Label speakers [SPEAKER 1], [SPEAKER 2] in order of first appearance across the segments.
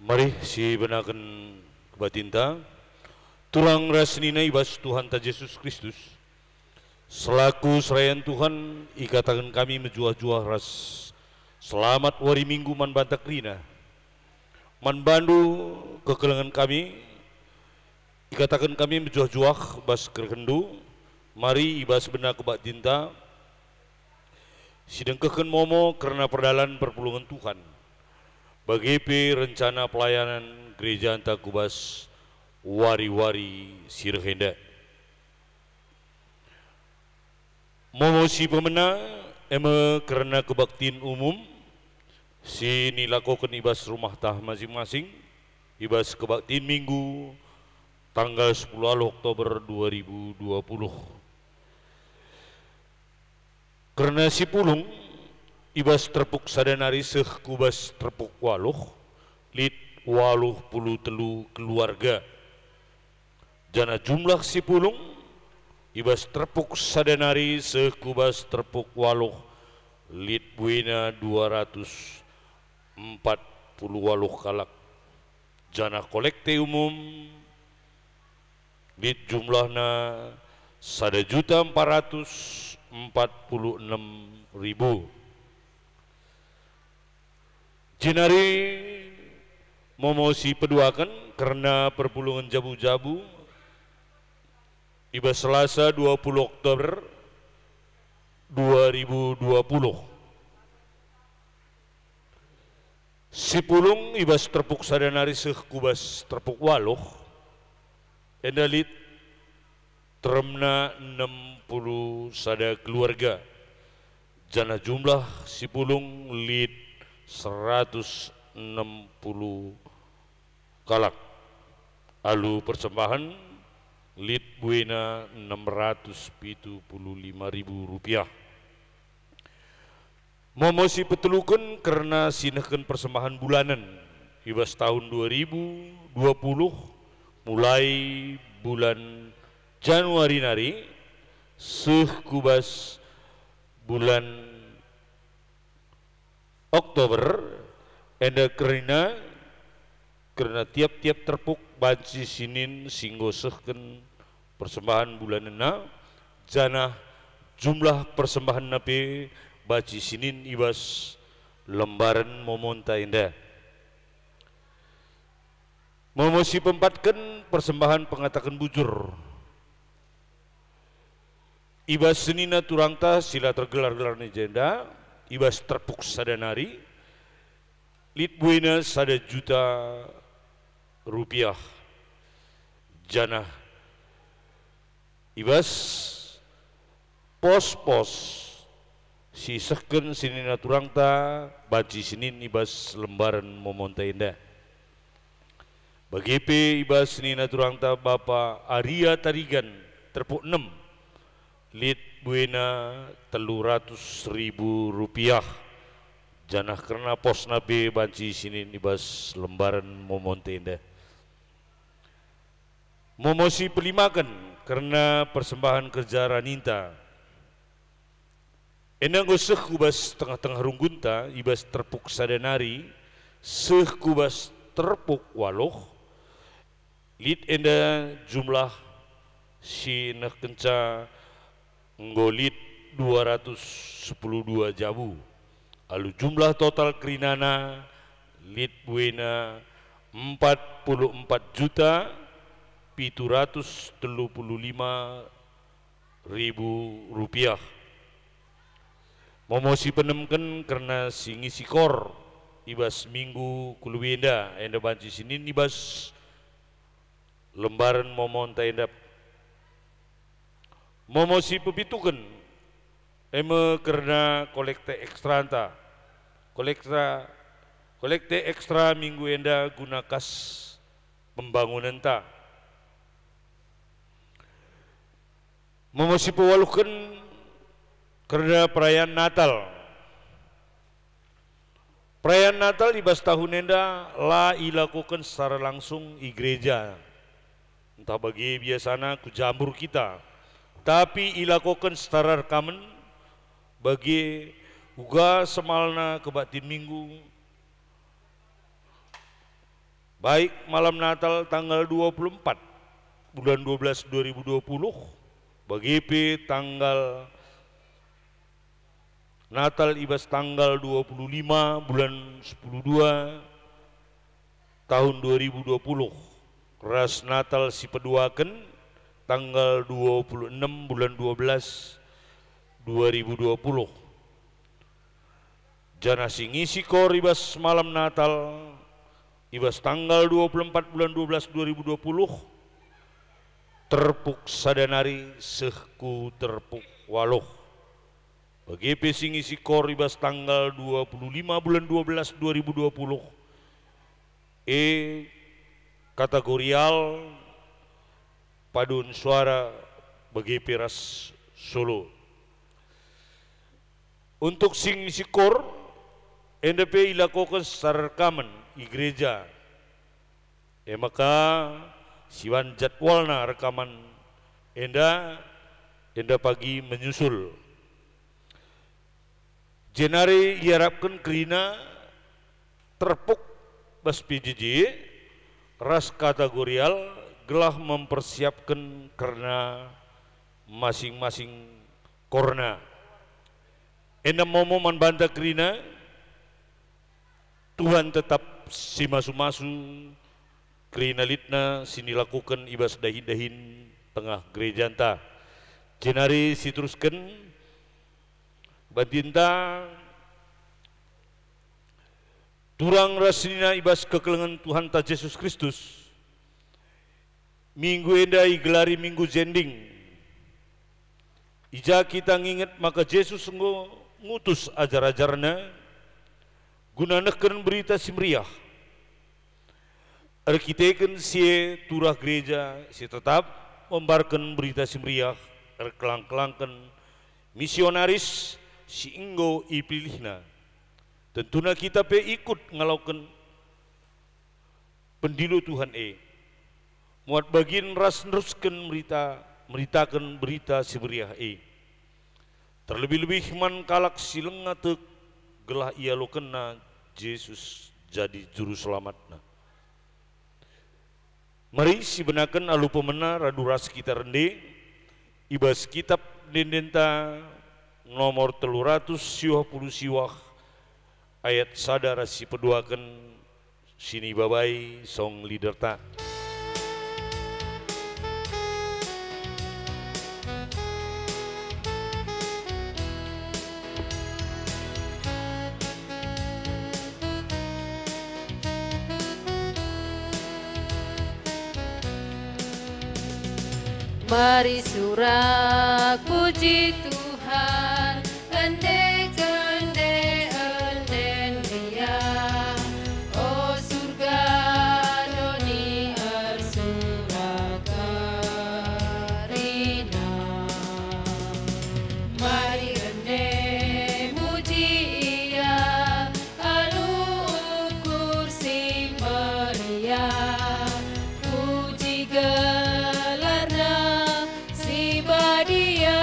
[SPEAKER 1] Mari si benakan kebatinta turang rasnina ibas Tuhan ta Yesus Kristus selaku serayan Tuhan ikatakan kami menjuah-juah ras selamat wari minggu man bantak rina man bandu kekelengan kami ikatakan kami menjuah-juah bas kerhendu mari ibas bena kebatinta sidang keken momo karena perdalan perpulungan Tuhan bagi rencana pelayanan gereja anta kubas wari-wari sirhenda momo si pemena eme karena kebaktiin umum si nilakokan ibas rumah tah masing-masing ibas kebaktiin minggu tanggal 10 Oktober 2020 karena si pulung ibas terpuk sadanari seh kubas terpuk waluh lit waluh puluh telu keluarga jana jumlah si pulung ibas terpuk sadanari seh kubas terpuk waluh lit buina 240 waluh kalak jana kolekte umum lit jumlahna 1.446.000 jenari momosi peduakan karena perpulungan jabu-jabu ibas Selasa 20 Oktober 2020 si pulung ibas terpuk sadanari seh kubas terpuk waluh endalit teremna 60 sada keluarga jana jumlah si pulung lit 160 kalak alu persembahan lit buena 675.000 rupiah momosi petelukan karena sinahkan persembahan bulanan ibas tahun 2020 mulai bulan Januari nari seh kubas bulan Oktober enda karena tiap-tiap terpuk banci sinin singgo sehken persembahan bulan ena jana jumlah persembahan nape baci sinin ibas lembaran momonta indah memosi pempatkan persembahan pengatakan bujur ibas senina turangta sila tergelar-gelar ni jenda ibas terpuk sadanari lit buena 1 juta rupiah jana ibas pos-pos si sehken sinina turangta baci sinin ibas lembaran momonta indah bagi ibas sinina turangta Bapak Arya Tarigan terpuk 6 lit buena 300.000 rupiah janah karena pos nabe banci sinin ibas lembaran momonte indah momosi pelimakan karena persembahan kerja raninta enang seh kubas tengah-tengah runggunta ibas terpuk sadanari seh kubas terpuk waluh lit enda jumlah si nak kenca nggolit 212 jabu alu jumlah total kerinana lit buena 44.735.000 rupiah momosi penemken karena singi sikor ibas minggu kuluwenda enda banci sinin ibas lembaran momonta endap momosi pepitukan eme karena kolekte ekstra anta kolekte ekstra minggu enda guna kas pembangunan ta momosi pewalukan karena perayaan Natal ibas tahun enda la ilakukan secara langsung i gereja entah bagi biasana ku jambur kita tapi ilakukan secara rekaman bagi uga semalna kebatin minggu baik malam Natal tanggal 24 bulan 12 2020, BGP tanggal Natal ibas tanggal 25 bulan 12 tahun 2020, ras Natal si peduaken tanggal 26 bulan 12 2020. Jana sing ngisi kor ibas malam Natal ibas tanggal 24 bulan 12 2020 terpuk sadanari sehku terpuk waloh. BGP sing ngisi kor ibas tanggal 25 bulan 12 2020 kategorial paduan suara BGP ras Solo. Untuk sing ngisi kor NDP ilakukan secara rekaman di gereja. Maka siwan jadwalna rekaman enda pagi menyusul. Jenari diharapkan kerina terpuk bas PJJ ras kategorial gelah mempersiapkan karena masing-masing korna. Enda momo membantah kerina Tuhan tetap si masu-masu kerina litna sini lakukan ibas dahin-dahin tengah gereja anta. Jenari si teruskan badinta turang rasina ibas kekelengan Tuhan ta Yesus Kristus. Minggu endai gelari minggu jending. Ija kita nginget maka Yesus ngutus ajar-ajarna gunakan berita simriah. Arkiteken si turah gereja si tetap membarkan berita simriah kelang-kelangkan misionaris si inggo ipilihna. Tentunya kita pe ikut ngalaukan pendilu Tuhan muat bagian ras neruskan meritakan berita simriah terlebih-lebih man kalak silenga tek gelah ia lo kena Yesus jadi juru selamatna. Mari si benakan alu pemena radu ras kita rende ibas kitab dendenta nomor 350 siwah ayat sadar si peduakan sini babai song leader ta.
[SPEAKER 2] Mari surak puji Tuhan, ende dia, oh surga doni arsurak karina. Mari ende muji ia, alu kursi Maria, puji gelarna dia.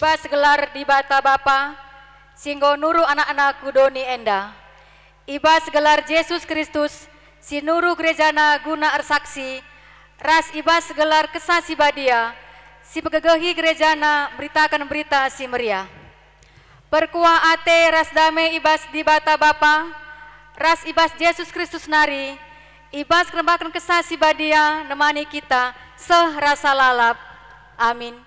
[SPEAKER 3] ibas gelar di bata bapa, singgo nuru anak-anak kudoni enda. Ibas gelar Yesus Kristus, si nuru gerejana guna ersaksi, ras ibas gelar kesah si badia, si pegegehi gerejana beritakan berita si meriah. Perkuah ate ras damai ibas di bata bapa, ras ibas Yesus Kristus nari, ibas kerembakan kesah si badia nemani kita seh rasa lalap. Amin.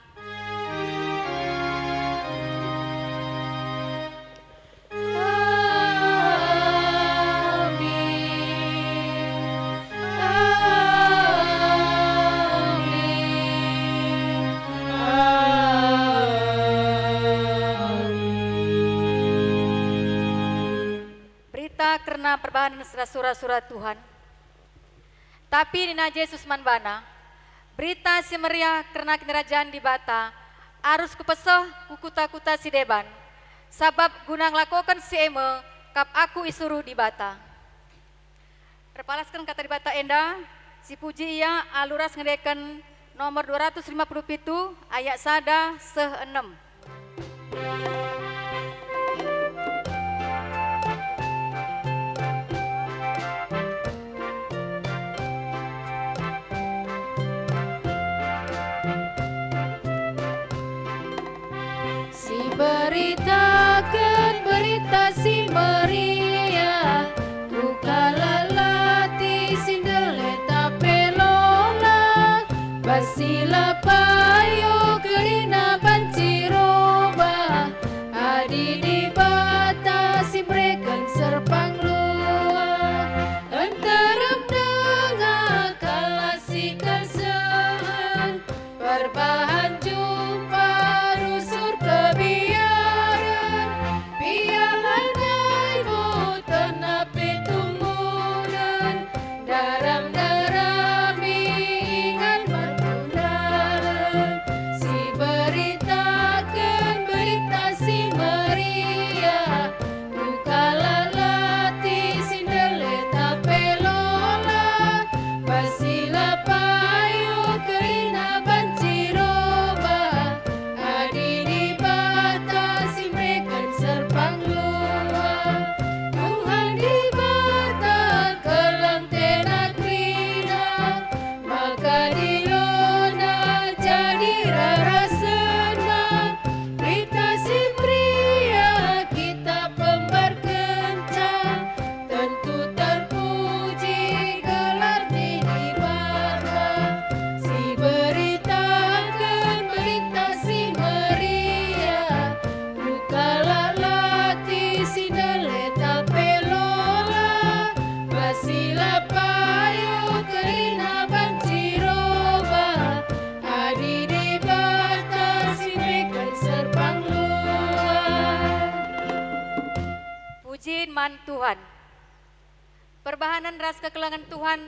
[SPEAKER 3] Berita karena perbahanan surat-surat Tuhan. Tapi Nina Yesus manbana, berita si meriah karena kerajaan di bata, arus kupeseh kukuta-kuta si deban, sabab guna ngelakukan si eme, kap aku isuruh di bata. Terpalaskan kata di bata enda, si puji ia aluras ngedeken nomor 257 ayat sada seh 6.
[SPEAKER 2] Beritakan berita si meriah, ku kalalati sindeleta pelola, basila payo kerina panciroba, adi di bata si mereka serpang luar, entarem dengar kalasikan sehen, perbahan jumpa rusur kebiaran, biarlah daimu tenapi tumunan, daram-darami ingat mantunan, si beritakan berita si meriah, ku kalalati sindeleta pelola, basila payo kerina banciroba, adi di bata si mereka serpang luar, Tuhan di bata kelang tena krina, maka di lona jadi rara senang, berita si pria kita pembar kencang, tentu terpuji gelar di bata, si beritakan berita si meriah, ku kalalati sindeleta pelola, basila payo kerina banciroba, adi di bata si mereka serpang luar.
[SPEAKER 3] Pujiin man Tuhan. Perbahanan ras kekelangan Tuhan,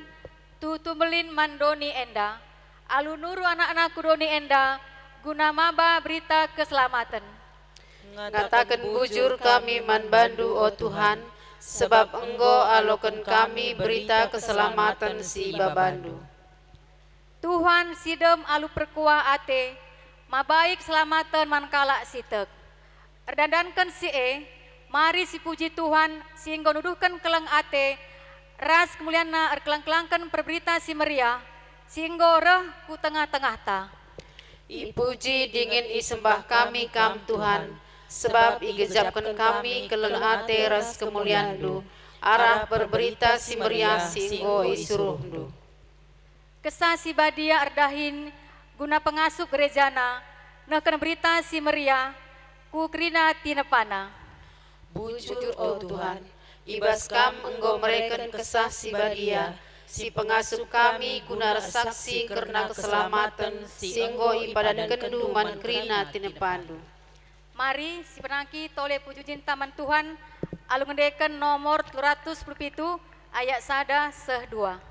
[SPEAKER 3] tu tumbelin mandoni enda, alu nuru anak-anak kudoni enda, guna maba berita keselamatan.
[SPEAKER 4] Ngatakan bujur kami manbandu o Tuhan, sebab Engkau alokan kami berita keselamatan si babandu.
[SPEAKER 3] Tuhan sidem alu perkuah ate, mabaik selamatan mankala sitek. Erdandankan si mari si puji Tuhan, sehingga nuduhkan kelang ate, ras kemuliaan erkelang-kelangkan perberita si meriah, sehingga reh ku tengah-tengah ta.
[SPEAKER 4] Ipuji dingin isembah kami kam Tuhan, sebab igejapkan kami keleng ate ras kemuliandu, arah berberita si meriah singgo isuruhndu.
[SPEAKER 3] Kesah si badia erdahin, guna pengasuh gerejana, neken berita si meriah, ku kerina tinepana.
[SPEAKER 4] Bujur o Tuhan, ibas kam Engkau mereken kesah si badia, si pengasuh kami guna saksi karena keselamatan, singgo ipadan kendu man krina tinepandu.
[SPEAKER 3] Mari si penangki toleh pujujin taman Tuhan, alu ngedeken nomor 277 ayat sada seh 2.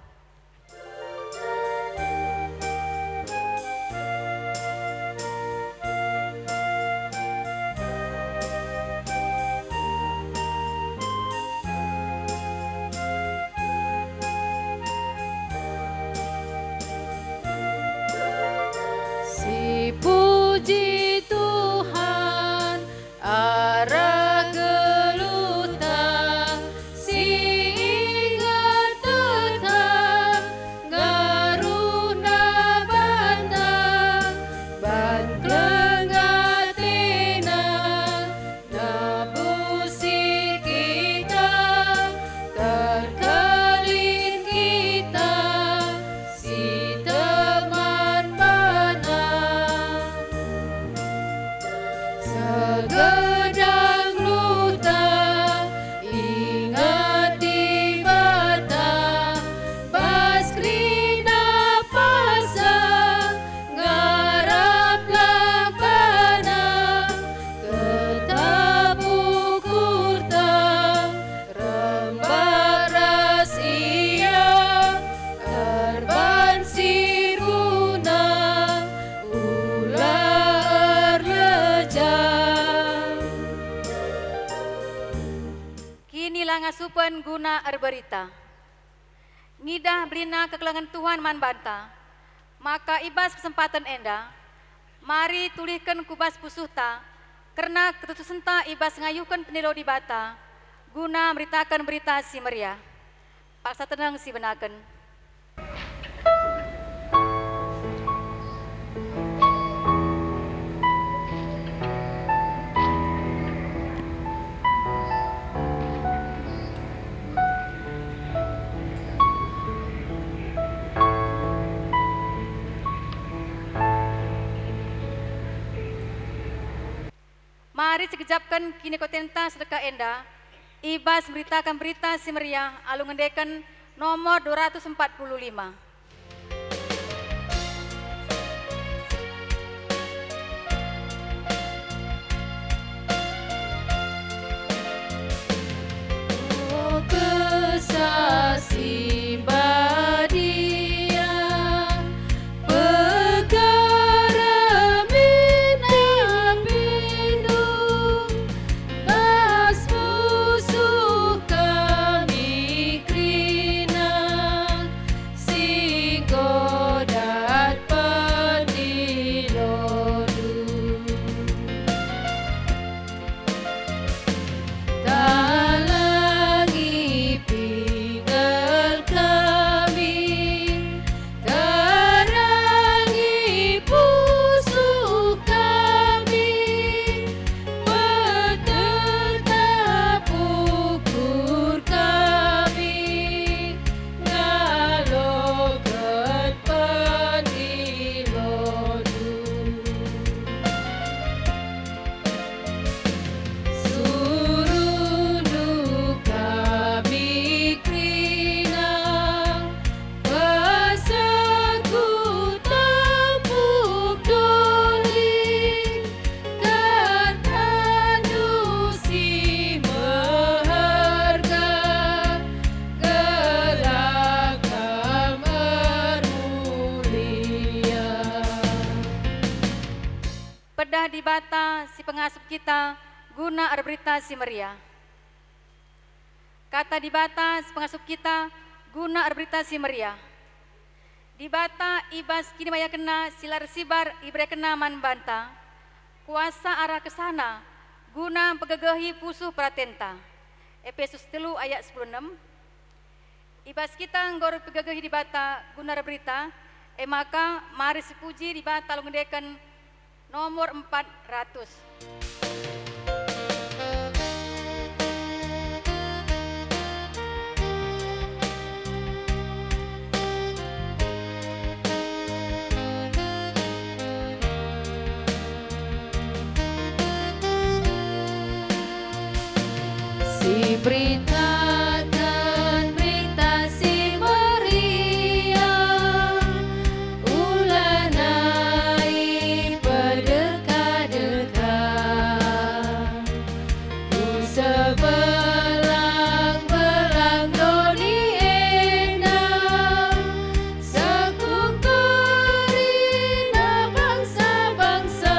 [SPEAKER 2] Si puji Tuhan
[SPEAKER 3] pengasupan guna berita. Ngidah belina kekelangan Tuhan man banta, maka ibas kesempatan enda, mari tulihkan kubas pusuhta, karena ketutusenta ibas ngayukan penilo di bata, guna meritakan berita si meriah. Paksa tenang si benaken. Mari sekejapkan kini kotenta sedekah enda, ibas beritakan berita si meriah alu ngendekan nomor 245.
[SPEAKER 2] Oh kesasih badia, perkara minang bindung, bas musuh kami krina, si godat pendilodu. Talangi pinggal kami, terangi pusuh kami, petetap ukur kami, ngaloket pendilodu. Surundu kami krina, peseku tempuk doli, kartanu si meharga, gelakam mulia.
[SPEAKER 3] Pedah di bata si pengasup kita, guna berita si meriah. Kata di bata si pengasup kita, guna berita si meriah. Di bata ibas kini maya kena silar sibar ibre kena man banta, kuasa arah ke sana, guna pegegahi pusuh pratenta. Efesus 3 ayat 16. Ibas kita nggor pegegahi di bata guna berita, maka mari sepuji di bata lu ngendekan nomor 400.
[SPEAKER 2] Si beritakan berita si meriah, ulanai berdekat-dekat, ku sebelang-belang doni endah, sekung kerina bangsa-bangsa,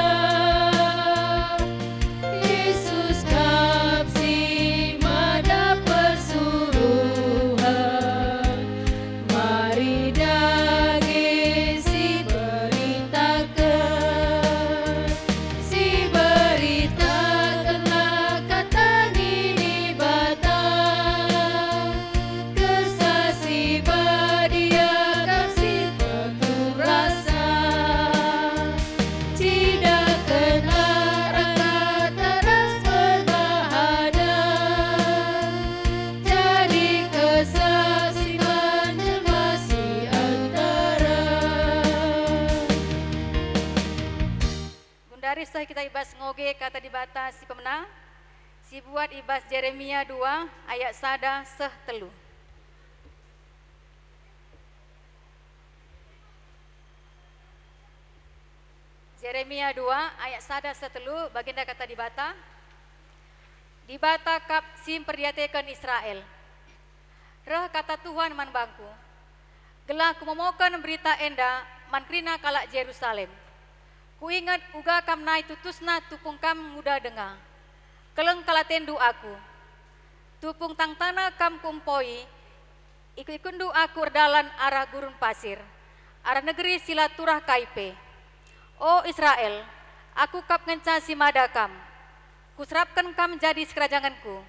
[SPEAKER 2] Yesus kapsi mada persuruhan, mari dage si beritakanlah kata ini bata, kesasi badia kasih penuh rasa, tidak kena kata ras berbahana, jadi kesasi menjelmasi antara.
[SPEAKER 3] Gundari sah kita ibas ngoge kata di bata si pemenang, si buat ibas Yeremia 2 ayat sada seh telu. Yeremia 2 ayat sada seh telu, baginda kata di bata kap sim perdiatekan Israel. Reh kata Tuhan man bangku, gelah kumomokan berita enda man krina kalak Jerusalem. Ku ingat uga kam nai tutusna tupung kam muda dengar. Keleng kalatendu aku. tupung tang tanah kam kumpoi, ikundu aku erdalan arah gurun pasir, arah negeri silaturah kaipe. O Israel, aku kap ngenca si madakam, kuserapkan kam jadi sekerajanganku.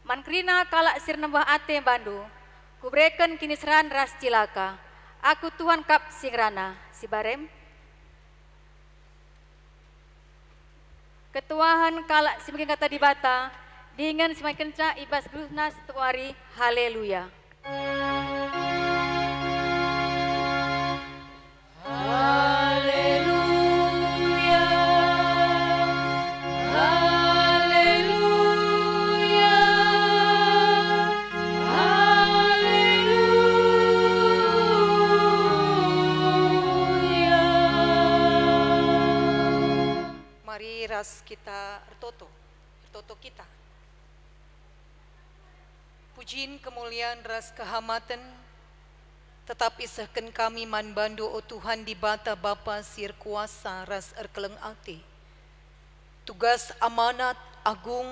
[SPEAKER 3] Mankrina kalak sir nembah ate bandu, kubrekan kini seran ras cilaka. Aku Tuhan kap singrana, si barem. Ketuahan kalak si mungkin kata dibata, dengan semakin kenca ibas grusna setuari, haleluya.
[SPEAKER 2] Haleluya, haleluya, haleluya.
[SPEAKER 5] Mari ras kita ertoto kita. Pujiin kemuliaan ras kehamatan, tetap isahkan kami man bandu o Tuhan di bata Bapa sir kuasa ras erkeleng ati. Tugas amanat agung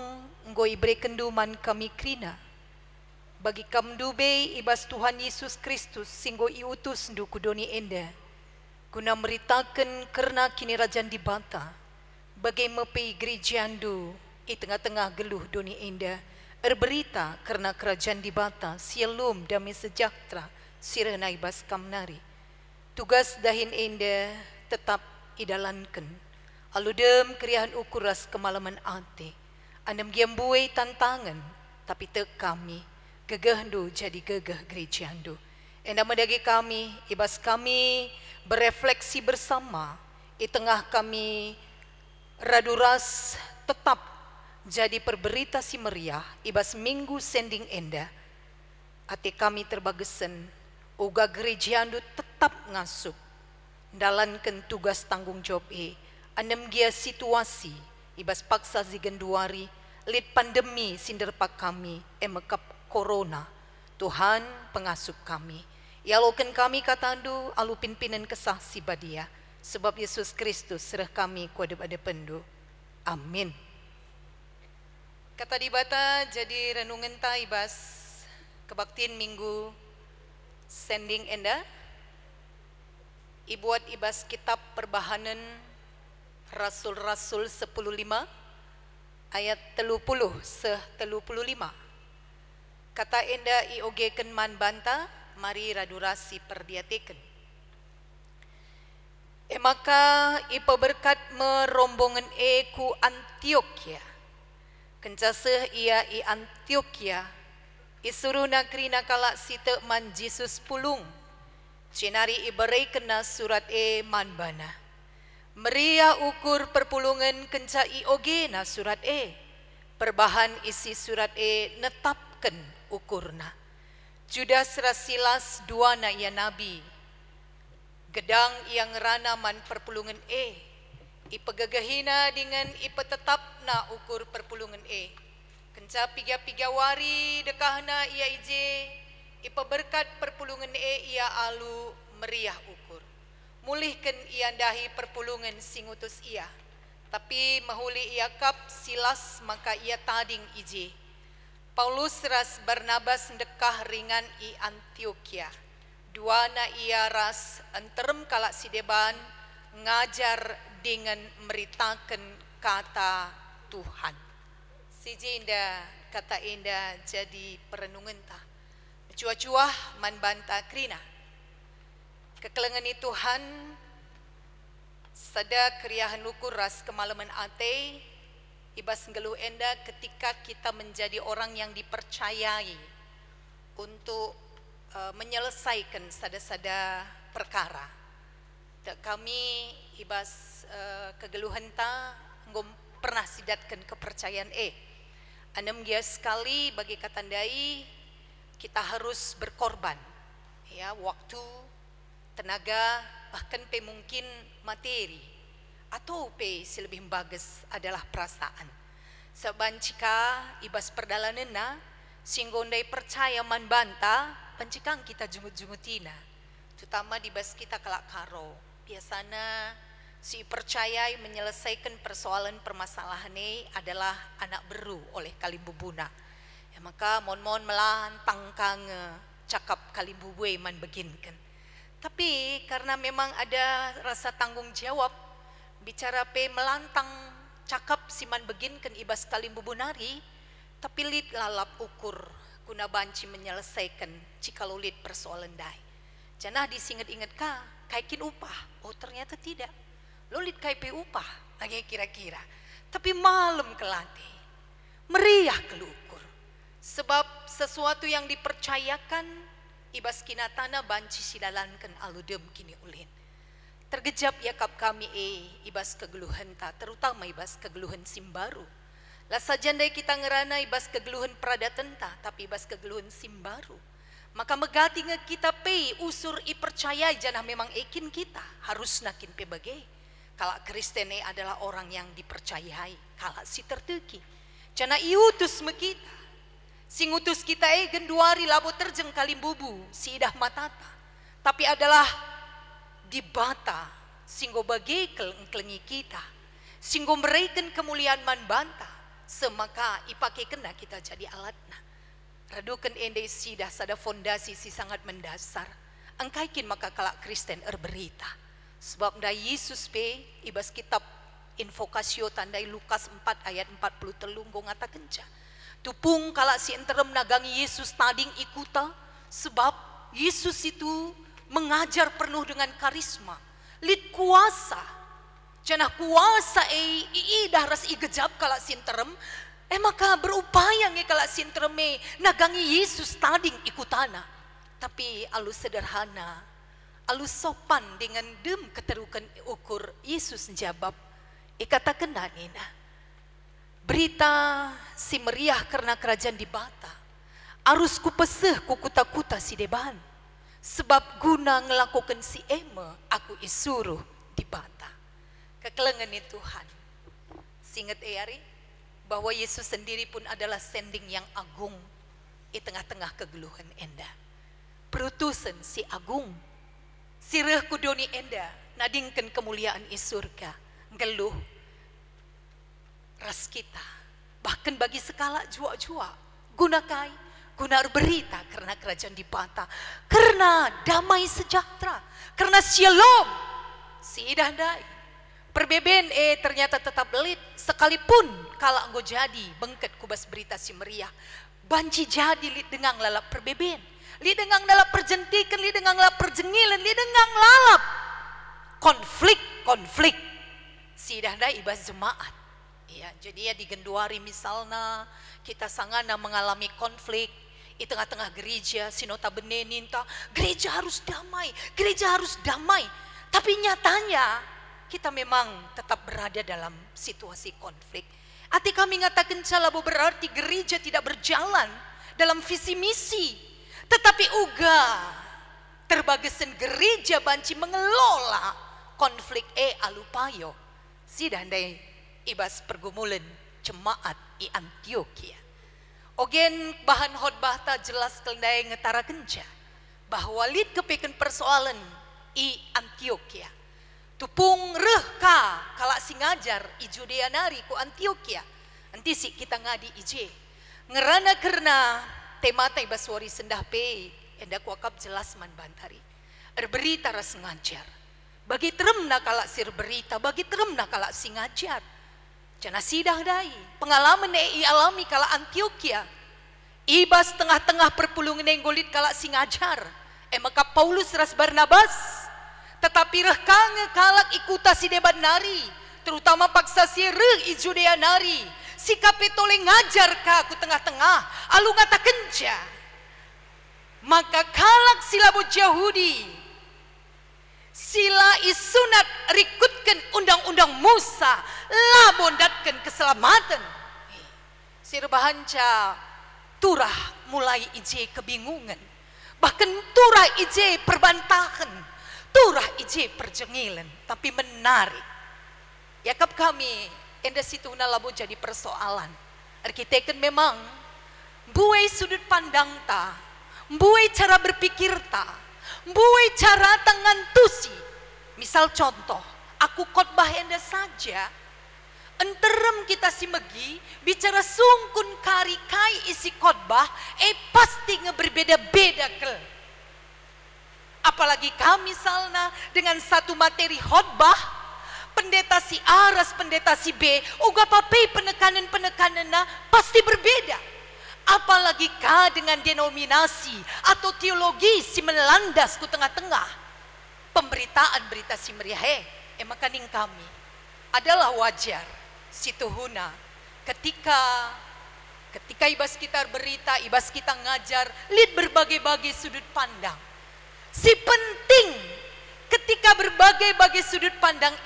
[SPEAKER 5] ngoi brekendu man kami krina. Bagi kamdu be ibas Tuhan Yesus Kristus singgo iutus ndu kudoni enda. Guna meritakan kerna kini rajan di bata. Bagai mepi gerejandu i tengah-tengah geluh doni enda. Berita karena kerajaan di bata sialum damai sejahtera sirena ibas kamnari. Tugas dahin enda tetap idalankan. Aludem keriahan ukuras kemalaman ate. Andam giambuai tantangan tapi te kami gegahdu jadi gegah gerejandu. Enda medagi kami ibas kami berefleksi bersama i tengah kami raduras tetap jadi perberita si meriah ibas minggu sending enda. Ate kami terbagesen uga gerejandu tetap ngasup dalankan tugas tanggung jawab anem gia situasi ibas paksa zigenduari lid pandemi sinderpak kami emekap corona. Tuhan pengasup kami yaloken kami katandu alu pinpinan kesah si badia sebab Yesus Kristus serah kami kuadep ada pendu. Amin. Kata dibata jadi renungan ta ibas kebaktian minggu sending enda ibuat ibas kitab perbahanan Rasul-Rasul 10:5 ayat 30 kata enda iogeken man banta mari radurasi perdiateken. Maka ipa berkat merombongan ku Antioquia. Kencaseh ia i Antioquia isuruh nakrina kalak site man Jesus pulung cenari ibarai kena surat manbana meriah ukur perpulungan kenca ioge na surat perbahan isi surat netapkan ukurna Judas rasilas dua na ia nabi gedang yang rana man perpulungan ipegagahina dengan ipetetap na ukur perpulungan kenca piga-piga wari dekahna ia ije ipeberkat perpulungan ia alu meriah ukur mulihkan ia dahi perpulungan singutus ia tapi mahuli ia kap silas maka ia tading ije Paulus ras Barnabas dekah ringan i Antioquia dua na ia ras enterem kalak sideban ngajar dengan meritakan kata Tuhan. Siji indah kata indah jadi perenungan ta. Cuah-cuah man banta krina. Kekelengan Tuhan sada keriahan ukur ras kemalaman ate ibas ngeluh enda ketika kita menjadi orang yang dipercayai untuk menyelesaikan sada-sada perkara. Kami ibas kegeluhan ta ngom pernah sidatkan kepercayaan anem gia sekali bagi katandai kita harus berkorban ya waktu tenaga bahkan pe mungkin materi atau pe selebih bagus adalah perasaan sebancika ibas perdalanena singgondai percaya man banta pancikang kita jungut-jungutina terutama dibas kita kelak karo biasanya si percayai menyelesaikan persoalan permasalahan ini adalah anak beru oleh kali bubuna Maka mon melantang kange cakap kali bubue man beginkan. Tapi karena memang ada rasa tanggung jawab bicara pe melantang cakap siman beginkan ibas kali bubunari, tapi lid lalap ukur guna banci menyelesaikan jikalau lid persoalan dai. Janah disinget-inget ka kaikin upah. Oh ternyata tidak. Lo lid kai pe upah lagi kira-kira. Tapi malam kelati meriah kelukur. Sebab sesuatu yang dipercayakan ibas kinatana banci sidalankan aludem kini ulin. Tergejap yakap kami ibas kegeluhan ta, terutama ibas kegeluhan simbaru. Lah sajandai kita ngerana ibas kegeluhan pradatan ta, tapi ibas kegeluhan simbaru. Maka megati nge kita pe usur ipercayai janah memang ekin kita harus nakin pe bagai. Kalau Kristen adalah orang yang dipercayai, kalau si terteki. Janah iutus me kita. Sing utus kita genduari labo terjeng kalimbubu si idah matata. Tapi adalah di bata singgo bagai kelengkelengi kita. Singgo mereken kemuliaan man banta. Semaka ipake kena kita jadi alatna. Radukan ende sidah sada fondasi si sangat mendasar. Angkaikin maka kalak Kristen berita. Sebab da Yesus pe ibas kitab invokasio tandai Lukas 4 ayat 40 telunggo ngata kenca. Tupung kalak si enterem nagangi Yesus tading ikuta. Sebab Yesus itu mengajar penuh dengan karisma. Lid kuasa. Janah kuasa dah ras igejab kalak si enterem. Maka berupaya nge kalak si enterem nagangi Yesus tading ikutana. Tapi alus sederhana. Alus sopan dengan dem keterukan ukur Yesus jawab. Katakan nina. Berita si meriah karena kerajaan di bata. Arus ku peseh ku kuta-kuta si deban. Sebab guna ngelakukan si eme aku isuruh di bata. Kekelengan Tuhan. Singet ari bahwa Yesus sendiri pun adalah sending yang agung di tengah-tengah kegeluhan enda. Perutusan si agung. Sireh kudoni enda nadingkan kemuliaan i surga. Ngeluh ras kita, bahkan bagi sekala jua-jua, gunakai, guna berita karena kerajaan di bata, karena damai sejahtera, karena shalom, si idah dai, perbeben ternyata tetap belit, sekalipun kalau anggo jadi bengket kubas berita si meriah, banci jadi lid dengang lalap perbeben, lid dengang lalap perjentikan, lid dengang lalap perjengilan, lid dengang lalap konflik, si idah dai ibas jemaat. Ya, jadi ya di Genduari misalnya kita sangana mengalami konflik di tengah-tengah gereja, sinota beneninta, gereja harus damai. Tapi nyatanya kita memang tetap berada dalam situasi konflik. Arti kami ngatakan calabo berarti gereja tidak berjalan dalam visi misi, tetapi uga terbagesen gereja banci mengelola konflik alupayo sidandai ibas pergumulan jemaat i Antioquia. Ogen bahan khotbah ta jelas kendai ngetara kenca bahwa lid kepeken persoalan i Antioquia. Tupung rehka kalak si ngajar i Judea nari ku Antioquia. Nanti si kita ngadi ije. Ngerana karena temata ibas wari sendah pe enda kuakap jelas man bantari. Berita ras ngajar. Bagi teremna kalak sir berita, bagi teremna kalak si ngajar. Jana sidah dai pengalaman i alami kala Antioquia ibas tengah-tengah perpulungan yang golit kala si ngajar maka Paulus ras Barnabas tetapi rehkange kalak ikuta si deban nari terutama paksa si reh i Judea nari si kapitole ngajar ka ku tengah-tengah alu ngata kenca maka kalak silabo Yahudi sila isunat rikutkan undang-undang Musa labondatkan keselamatan sirbahanca turah mulai ije kebingungan bahkan turah ije perbantahan turah ije perjengilan tapi menarik yakap kami enda situ labo jadi persoalan arkiteken memang buai sudut pandang ta buai cara berpikir ta buai cara tangan tusi. Misal contoh, aku khotbah enda saja, enterem kita si megi bicara sungkun kari kai isi khotbah pasti berbeda-beda kel. Apalagi kami misalnya dengan satu materi khotbah, pendeta si A ras pendeta si B, uga papai penekanan-penekanannya pasti berbeda. Apalagi dengan denominasi atau teologi si melandas ku tengah-tengah. Pemberitaan berita si meriah makaning kami adalah wajar situhuna ketika ibas kita berita, ibas kita ngajar, lihat berbagai-bagai sudut pandang. Si penting ketika berbagai-bagai sudut pandang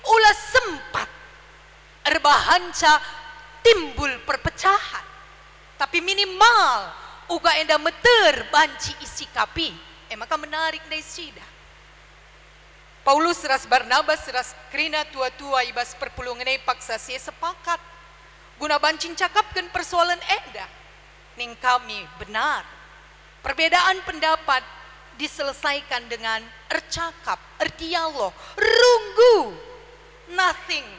[SPEAKER 5] ulah sempat erbahanca timbul perpecahan. Tapi minimal uga enda meter banci isi kapi. Maka menarik dari sida. Paulus ras Barnabas ras Krina tua-tua ibas perpulungan paksa si sepakat. Guna bancin cakapkan persoalan enda. Ning kami benar. Perbedaan pendapat diselesaikan dengan ercakap, erdialog, runggu, nothing.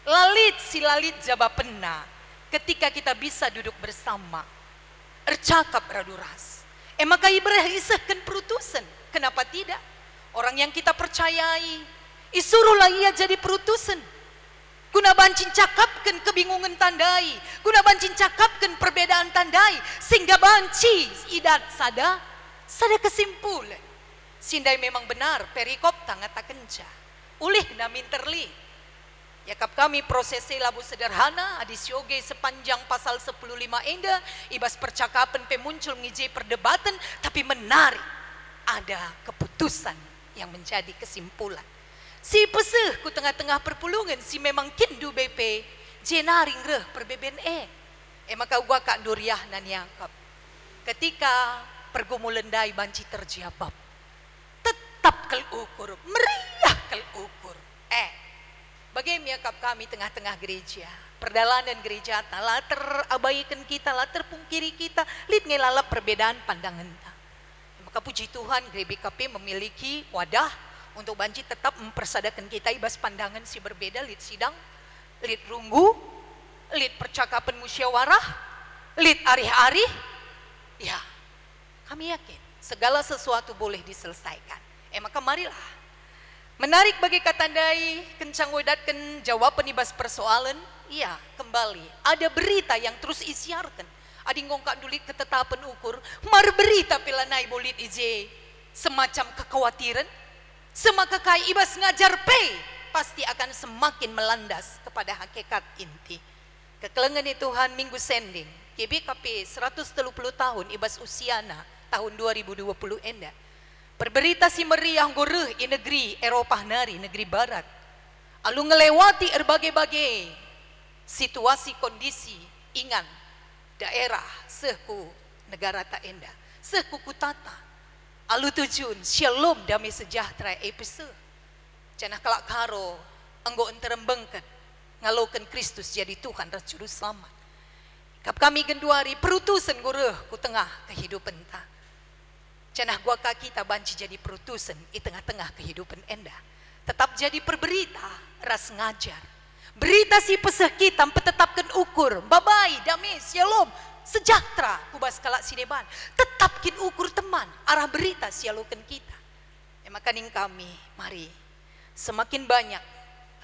[SPEAKER 5] Lalit si lalit jaba pena ketika kita bisa duduk bersama, ercakap raduras. Maka ibrah isahkan perutusan. Kenapa tidak? Orang yang kita percayai, isuruhlah ia jadi perutusan. Guna bancin cakapkan kebingungan tandai, guna bancin cakapkan perbedaan tandai, sehingga banci idat sada kesimpulan. Sindai memang benar perikop tangat kenca. Ulih namin terli. Yakap kami prosesi labu sederhana adisyoge sepanjang pasal 15 enda ibas percakapan pemuncul ngiji perdebatan tapi menarik. Ada keputusan yang menjadi kesimpulan. Si peseh ku tengah-tengah perpulungan si memang kindu BP jenaring reh perbeben maka gua kak duriah nan yangkap. Ketika pergumulan dai banci terjawab, tetap kel ukur, meriah kel ukur. Bagaimana yakap kami tengah-tengah gereja, perdalanan gereja lah terabaikan kita, lah terpungkiri kita, lid ngelalap perbedaan pandangan. Maka puji Tuhan GBKP memiliki wadah untuk banci tetap mempersadakan kita ibas pandangan si berbeda, lid sidang, lid runggu, lid percakapan musyawarah, lid arih-arih. Ya, kami yakin segala sesuatu boleh diselesaikan. Maka marilah. Menarik bagi katandai kencang wedatkan jawaban ibas persoalan. Iya, kembali ada berita yang terus isiarkan. Adi ngongkak dulit ketetapan ukur, mar berita pilanai bolit ije semacam kekhawatiran. Semaka kai ibas ngajar pasti akan semakin melandas kepada hakikat inti. Kekelengan Tuhan minggu sending GBKP 130 tahun ibas usiana tahun 2020 enda. Berberita si meriah goreh di negeri Eropah nari, negeri barat. Alu ngelewati berbagai-bagai situasi kondisi ingan daerah seku negara tak enda, seku kutata. Alu tujuan shalom damai sejahtera epise. Cenah kelak karo enggo enterem bengket ngalokan Kristus jadi Tuhan dan juru selamat. Kap kami genduari perutusan goreh ku tengah kehidupan ta. Cenah gua kaki kita banci jadi perutusan di tengah-tengah kehidupan enda. Tetap jadi perberita ras ngajar. Berita si peseh kita tetapkan ukur. Babai, damai, shalom, sejahtera kubas kalak sineban. Tetapkin ukur teman arah berita sialokan kita. Maka ning kami mari semakin banyak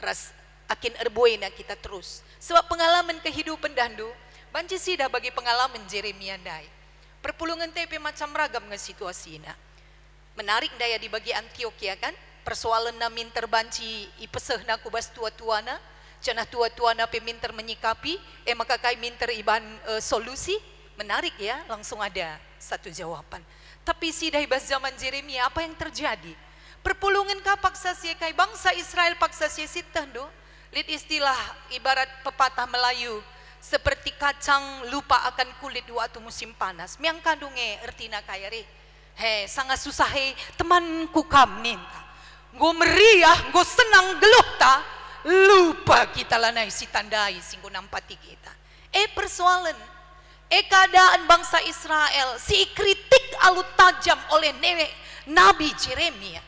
[SPEAKER 5] ras akin erboina kita terus. Sebab pengalaman kehidupan dandu banci sidah bagi pengalaman Jeremia dai. Perpulungan TP macam ragam nge situasinya. Menarik daya di bagi Antioquia kan, persoalan namin terbanci ipeseh na kubas tua-tuana, cenah tua-tuana peminter menyikapi, maka kai minter iban solusi, menarik ya, langsung ada satu jawaban. Tapi sidah ibas zaman Jeremia apa yang terjadi? Perpulungan ka paksa si kai bangsa Israel paksa si sitah do, lid istilah ibarat pepatah Melayu, seperti kacang lupa akan kulit waktu musim panas. Miang kandunge ertina kaya re. Sangat susah temanku kam ninta. Go meriah, go senang geluh ta. Lupa kita lanai si tandai singgo nampati kita. Persoalan. Keadaan bangsa Israel si kritik alu tajam oleh Nabi Jeremia.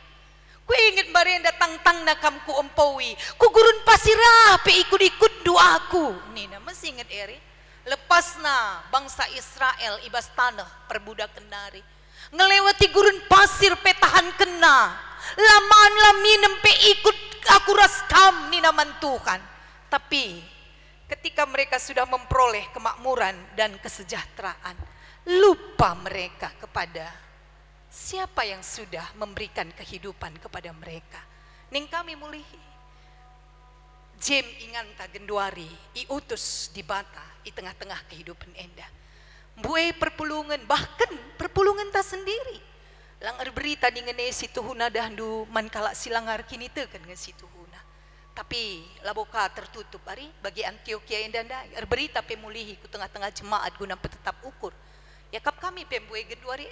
[SPEAKER 5] Ku ingin barenda tang-tang nakam ku empawi. Ku gurun pasirah pe ikut-ikut doaku. Nina masih ingat eri. Lepasna bangsa Israel ibas tanah perbudakan dari. Ngelewati gurun pasir pe tahan kena. Lamaan laminem pe ikut aku raskam nina mantuhan. Tapi ketika mereka sudah memperoleh kemakmuran dan kesejahteraan, lupa mereka kepada siapa yang sudah memberikan kehidupan kepada mereka. Ning kami mulihi jem ingan ta genduari iutus di bata di tengah-tengah kehidupan enda. Buai perpulungan, bahkan perpulungan ta sendiri. Langar berita di ngene situhuna dahdu mankala silangar kini tekan nge situhuna. Tapi laboka tertutup hari bagi Antioquia endanda. Berita pemulihi ku tengah-tengah jemaat guna tetap ukur. Yakap kami pembuai genduari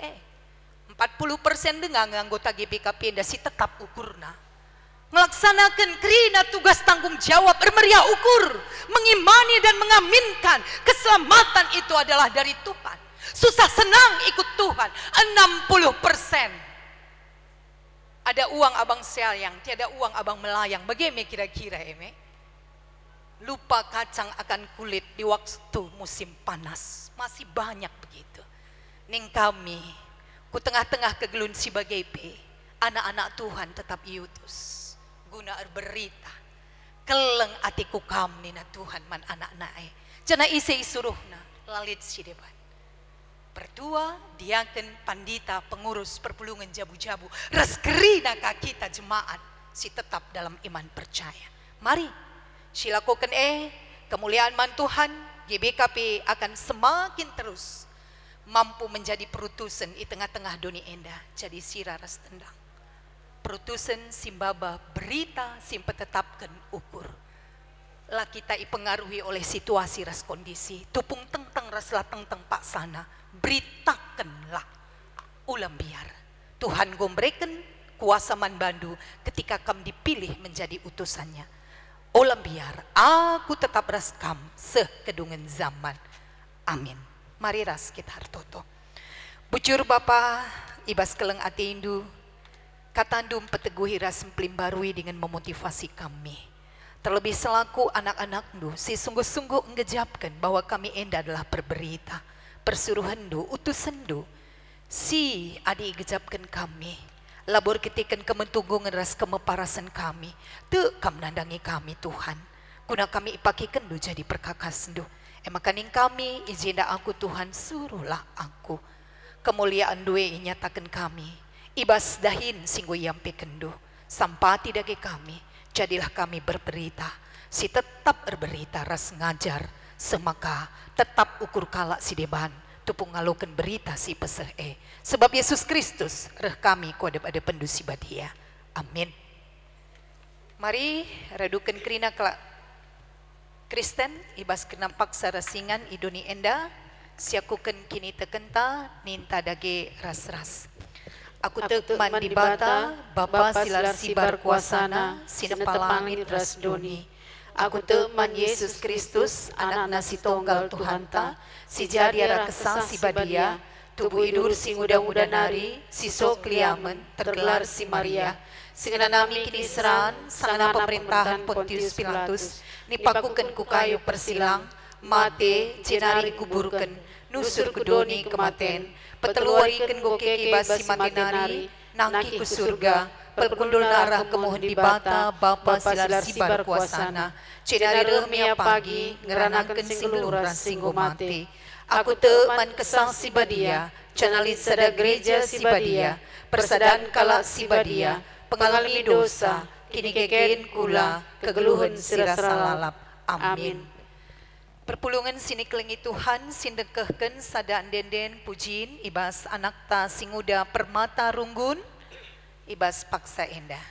[SPEAKER 5] 40% dengan anggota GBKP enda si tetap ukurna. Melaksanakan kerina tugas tanggung jawab bermeriah ukur, mengimani dan mengaminkan keselamatan itu adalah dari Tuhan. Susah senang ikut Tuhan 60%. Ada uang abang sayang, tiada uang abang melayang. Bagaimana kira-kira eme? Lupa kacang akan kulit di waktu musim panas. Masih banyak begitu. Ning kami ku tengah-tengah kegelun si bagai pe, anak-anak Tuhan tetap iutus guna berita keleng atiku kam nina Tuhan man anak nae jana isi suruhna lalit si depan pertua diaken pandita pengurus perpulungan jabu-jabu reskerina kita jemaat si tetap dalam iman percaya. Mari silakukan kemuliaan man Tuhan. GBKP akan semakin terus mampu menjadi perutusan di tengah-tengah doni enda jadi sira ras tendang perutusan simbaba berita simpe tetapkan ukur lah kita ipengaruhi oleh situasi ras kondisi tupung tentang ras lah tentang pak sana beritakanlah ulam biar Tuhan gombrekan kuasa man bandu ketika kam dipilih menjadi utusannya ulam biar aku tetap ras kam sekedungan zaman amin. Mari ras kita hartoto. Bujur Bapa ibas keleng ati indu katandum peteguhi ras emplim barui dengan memotivasi kami. Terlebih selaku anak-anak ndu si sungguh-sungguh ngejapkan bahwa kami enda adalah berberita. Persuruhan ndu, utusan ndu. Si adi gejapkan kami. Labor ketikan kementunggungan ras kemeparasan kami. Te kam nandangi kami Tuhan. Guna kami ipakikan ndu jadi perkakas ndu. Makaning kami izinda aku Tuhan suruhlah aku. Kemuliaan due nyatakan kami. Ibas dahin singgo yampe kendu. Sampati dage kami. Jadilah kami berberita. Si tetap berberita ras ngajar. Semaka tetap ukur kalak si deban. Tupung ngalokan berita si peseh Sebab Yesus Kristus reh kami kodep ada pendusi badia. Amin. Mari redukan kerina kelak Kristen ibas kenampak sarasingan idoni enda siakuken kini tekenta ninta dage ras-ras. Aku tekman di bata Bapa silar sibar kuasana sinepalangit ras doni. Aku teman Yesus Kristus anak nasi tonggal Tuhanta si jadiara kesal si badia tubuh idur si muda-muda nari si sok liamen tergelar si Maria singana nami kini seran sangana pemerintahan Pontius Pilatus nipakukan ku kayu persilang mate jenari kuburkan nusur kudoni kematen peteluarikan gokeki basi matinari nangki ku surga pelkundul narah kemohon di bata Bapa silar sibar kuasana jenari remia pagi ngeranakan singlura singgo mate aku teman kesang si badia canalit sada gereja si badia persadan kala si badia pengalami dosa kini kekein kula kegeluhan siras lalap amin. Perpulungan sini kelengi Tuhan sindekehken sadaan denden pujin ibas anak ta singuda permata runggun ibas paksa endah.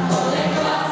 [SPEAKER 2] Oleh kuasa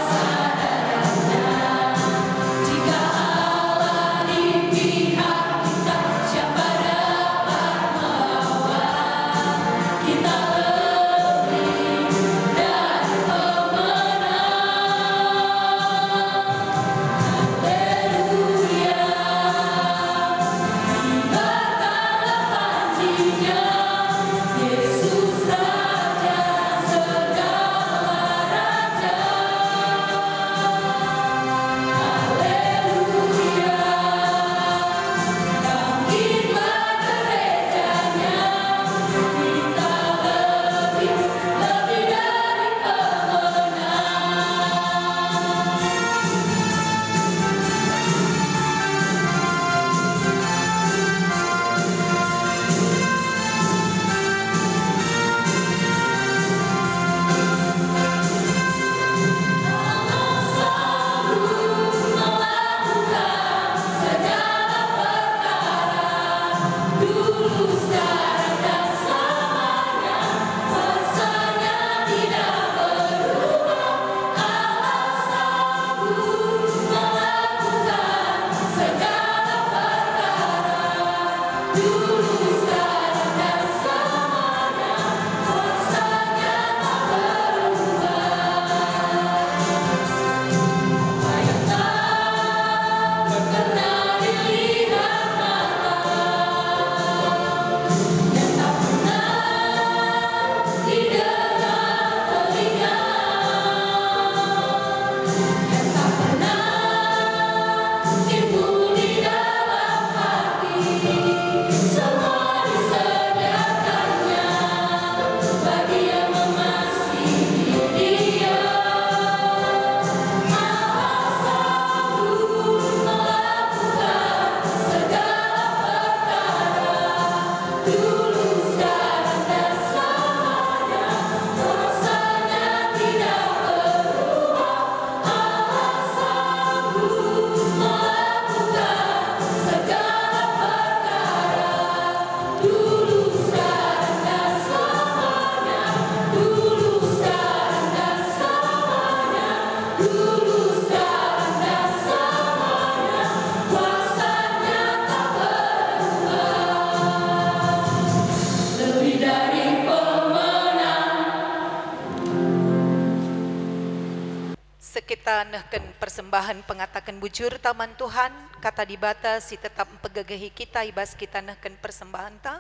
[SPEAKER 5] kita nehken persembahan pengatakan bujur taman Tuhan, kata dibata si tetap mempegegehi kita ibas kita nehken persembahan ta.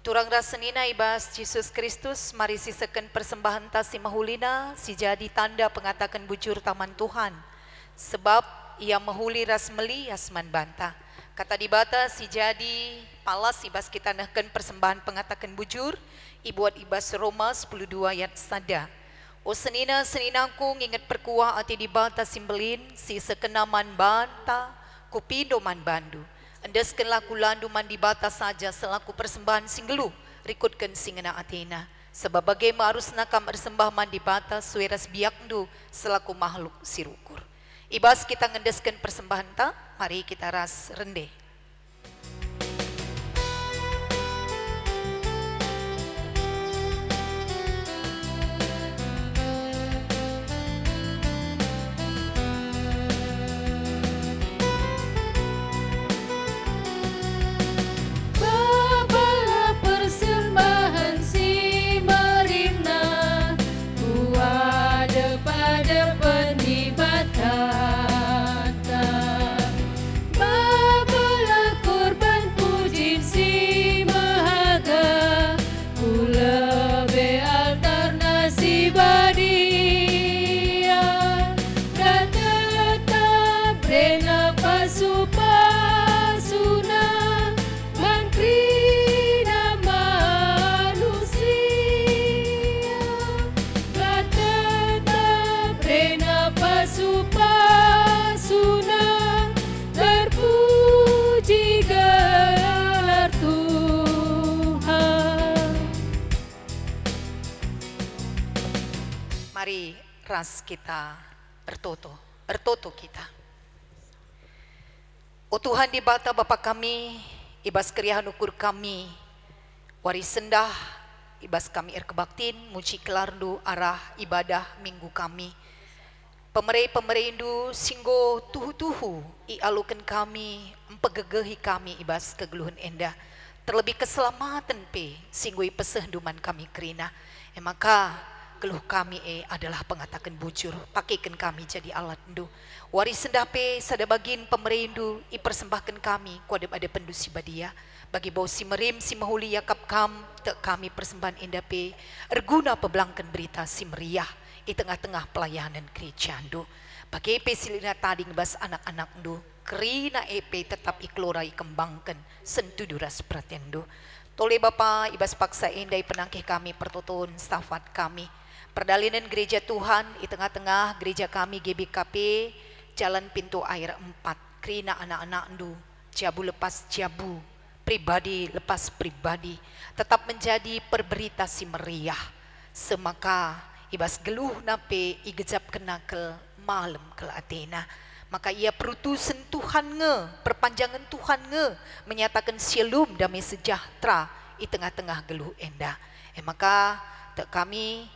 [SPEAKER 5] Turang rasenina ibas Yesus Kristus mari sisekan persembahan ta si mahulina si jadi tanda pengatakan bujur taman Tuhan. Sebab ia mahuli ras meli asman banta. Kata dibata si jadi palas ibas kita nehken persembahan pengatakan bujur ibuat ibas Roma 12 ayat sada. O senina-seninaku nginget perkuah ati dibata simbelin si sekenaman banta kupindo man bandu. Endesken laku landu man dibata saja selaku persembahan singgelu rikutkan singena atina. Sebab bagaimana harus nakam bersembah man dibata sueras biakdu selaku makhluk sirukur. Ibas kita ngendesken persembahan ta, mari kita ras rendeh.
[SPEAKER 2] Bawalah persembahan si Marina, buat pada penibatan. Bawalah korban puji si Mahaga, kula be alternasi badia, dan tetap rena pasupasuna. Mankrina manusia, tetap rena pasupasuna, terpuji gelar Tuhan.
[SPEAKER 5] Mari ras kita bertoto kita. O Tuhan di bata Bapa kami, ibas keriahan ukur kami, waris sendah, ibas kami kebaktin, muci kelardu arah ibadah minggu kami. Pemerintah singgo tuhu-tuhu, ialukan kami, empegegehi kami ibas kegeluhan endah. Terlebih keselamatan pe, singgo peseh duman kami kerina. Maka keluh kami adalah pengatakan bujur, pakaikan kami jadi alat ndu. Waris sendape sada bagin pemerintah ipersembahkan kami kuada ada pendusi badia. Bagi bau si merim si mahuli yakap kam te kami persembahan endape erguna pebelangkan berita si meriah di tengah-tengah pelayanan gereja ndu. Bagi epe silina tadi ngebas anak-anak ndu kerina epe tetap iklorai kembangkan sentu duras perhatian ndu. Tole Bapa ibas paksa endai penangkih kami pertutun stafat kami. Perdalinan gereja Tuhan di tengah-tengah gereja kami GBKP Jalan Pintu Air 4. Kerina anak-anak ndu jabu lepas jabu, pribadi lepas pribadi, tetap menjadi perberita si meriah. Semaka ibas geluh nape igejap kenakel malam ke Athena. Maka ia perutusan Tuhan perpanjangan Tuhan menyatakan shalom damai sejahtera di tengah-tengah geluh endah. Maka kami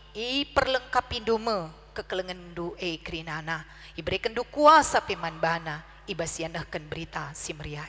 [SPEAKER 5] perlengkapi dume kekelengan du kerinana iberikan du kuasa peman bana ibas yanahkan berita si meriah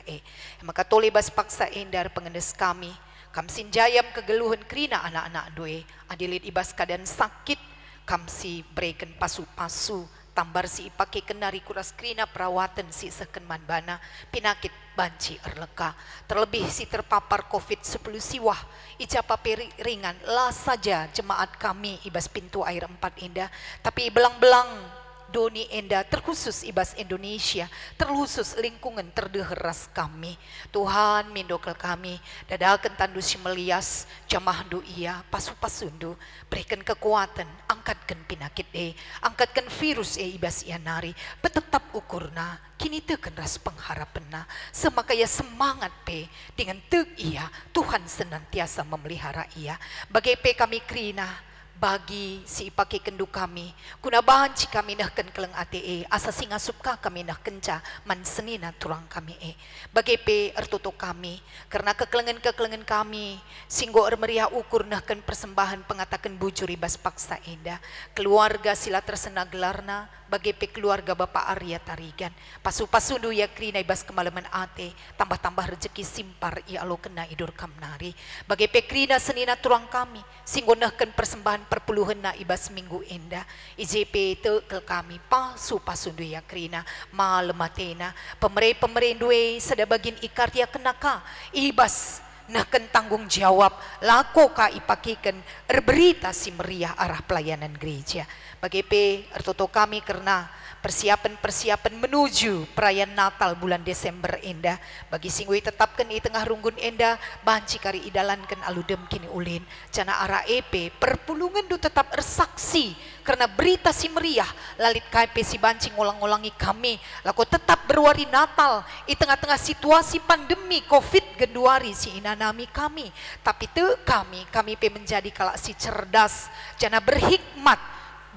[SPEAKER 5] maka tole bas paksa endar pengendes kami kamsin jayam kegeluhan kerina anak-anak due adilit ibas keadaan sakit kamsi berikan pasu-pasu tambar si ipake kenari kuras kerina perawatan si seken man bana pinakit banci erleka terlebih si terpapar COVID-10 siwah ijapa ringan lah saja jemaat kami ibas Pintu Air 4 Indah tapi belang-belang doni enda terkhusus ibas Indonesia terkhusus lingkungan terdeheras kami Tuhan mindokel kami dadakan tandu si melias jamah du iya pasu-pasundu berikan kekuatan angkatkan pinakit angkatkan virus ibas ianari betetap ukurna kini teken ras pengharapenna semakaya semangat dengan teg iya Tuhan senantiasa memelihara ia bagai kami krina bagi si ipake kendu kami kuna bahan ci kami nahken keleng ate asa singa supka kami nah kenca man senina turang kami bagi ertuto kami karena kekelengan kami singgo meriah ukur nahken persembahan pengatakan bujur ibas paksa indah keluarga sila tersena gelarna bagi keluarga Bapak Arya Tarigan pasu-pasundu ya krina ibas kemalaman ate tambah-tambah rezeki simpar ia lo kena idur kamnari bagi krina senina turang kami singgo nahken persembahan perpuluhan na ibas minggu enda. IJP te ke kami pasu duya krina malematena. Pemere duwe sadabagin ikarya kenaka ibas naken tanggung jawab lako ka ipakiken berita si meriah arah pelayanan gereja. Bagi ertoto kami karena persiapan menuju perayaan Natal bulan Desember enda. Bagi singwi tetapkan i tengah runggun enda banci kari idalankan aludem kini ulin cana arah EP perpulungan du tetap ersaksi karena berita si meriah lalit KP si banci ngolang-ngolangi kami lako tetap berwari Natal i tengah-tengah situasi pandemi COVID genduari si inanami kami. Tapi te kami pe menjadi kalak si cerdas cana berhikmat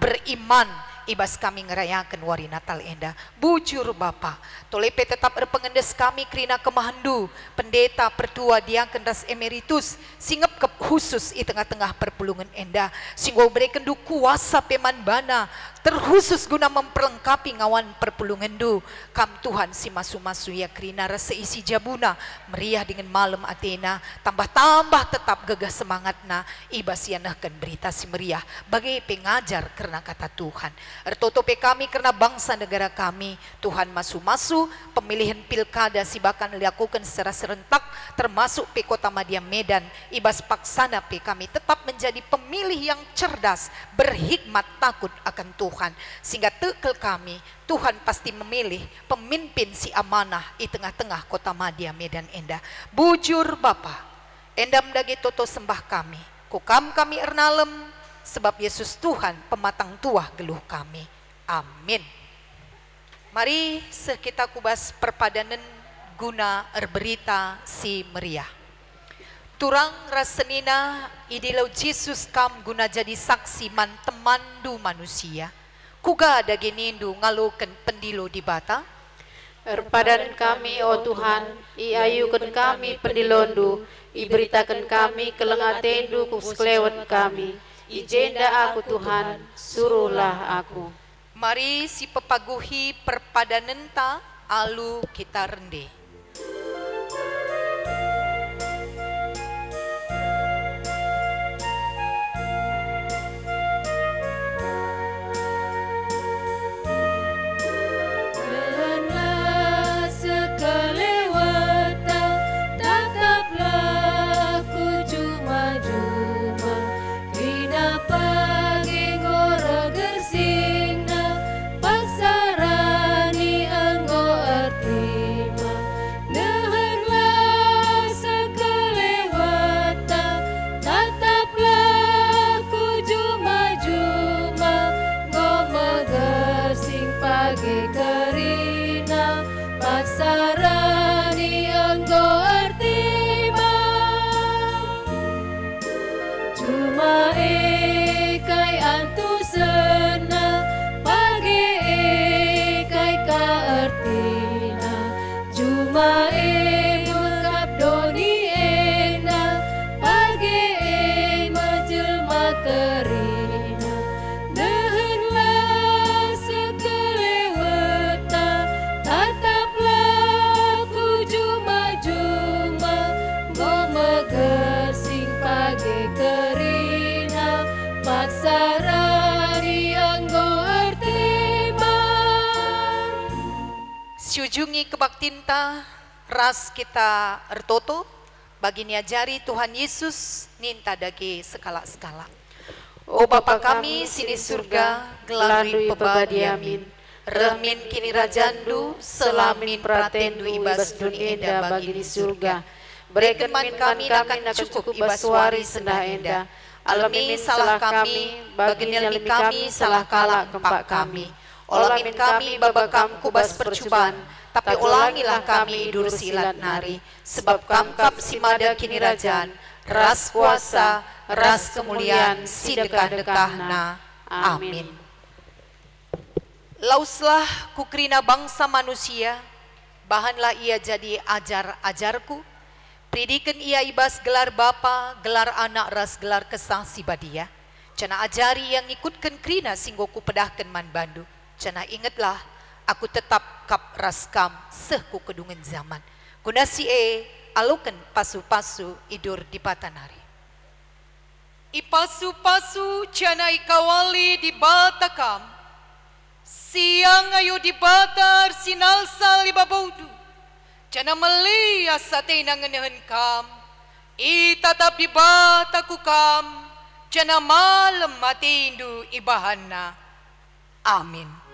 [SPEAKER 5] beriman ibas kami ngerayakan wari Natal enda. Bujur Bapa tolepe tetap berpengendes kami krina kemahandu pendeta pertua diangken ras emeritus singep ke khusus i tengah-tengah perpulungan enda singgo berikan du kuasa peman bana terkhusus guna memperlengkapi ngawan perpulungan du kam Tuhan si masu-masu ya krina rasa isi jabuna meriah dengan malam Athena tambah-tambah tetap gegah semangatna ibas yanahkan berita si meriah bagi pengajar karena kata Tuhan. Ertotope kami karena bangsa negara kami Tuhan masu-masu pemilihan pilkada si bahkan dilakukan secara serentak termasuk pe Kota Madya Medan ibas paksana pe kami tetap menjadi pemilih yang cerdas berhikmat takut akan Tuhan sehingga tekel kami Tuhan pasti memilih pemimpin si amanah di tengah-tengah Kota Madya Medan enda. Bujur Bapa enda mendagi toto sembah kami kukam kami ernalem sebab Yesus Tuhan pematang tuah geluh kami. Amin. Mari sekita kubas perpadanan guna berita si meriah. Turang rasenina idilau Yesus kam guna jadi saksi man temandu manusia. Kuga ada genindu ngalukan pendilo di bata.
[SPEAKER 4] Erpadanan kami, oh Tuhan, iayukan kami pendilondu, iberitakan kami kelengatendu kusklewat kami. Ijenda aku Tuhan, suruhlah aku.
[SPEAKER 5] Mari si pepaguhi perpadanan ta alu kita rende. Siujungi kebaktinta ras kita ertoto bagi niajari Tuhan Yesus ninta dage skala-skala. O Bapa kami sini surga gelarui pebadiamin remin kini rajandu selamin pratendu ibas dunia enda bagi di surga. Berikan man kami akan cukup ibas wari sendah enda. Alami salah kami bagi nilmi kami salah kala kempak kami. Olamin kami babakam kubas percobaan, tapi ulangilah kami idur silat nari. Sebab kamkap si mada kini rajaan, ras kuasa, ras kemuliaan, si dekah-dekahna. Amin. Lauslah kukrina bangsa manusia, bahanlah ia jadi ajar-ajarku. Pridikan ia ibas gelar bapa, gelar anak ras gelar kesah si badia. Cana ajari yang ikutkan krina singgoku pedahkan man bandu. Cana ingatlah, aku tetap kap raskam sehku kedungan zaman. Guna si alukan pasu-pasu idur di patanari. ipasu-pasu jana ikawali di batakam, siang ayo di batar sinalsal ibabaudu, jana meli asate nangenahan kam, itatap di bataku kam, jana malam matindu ibahana. Amin.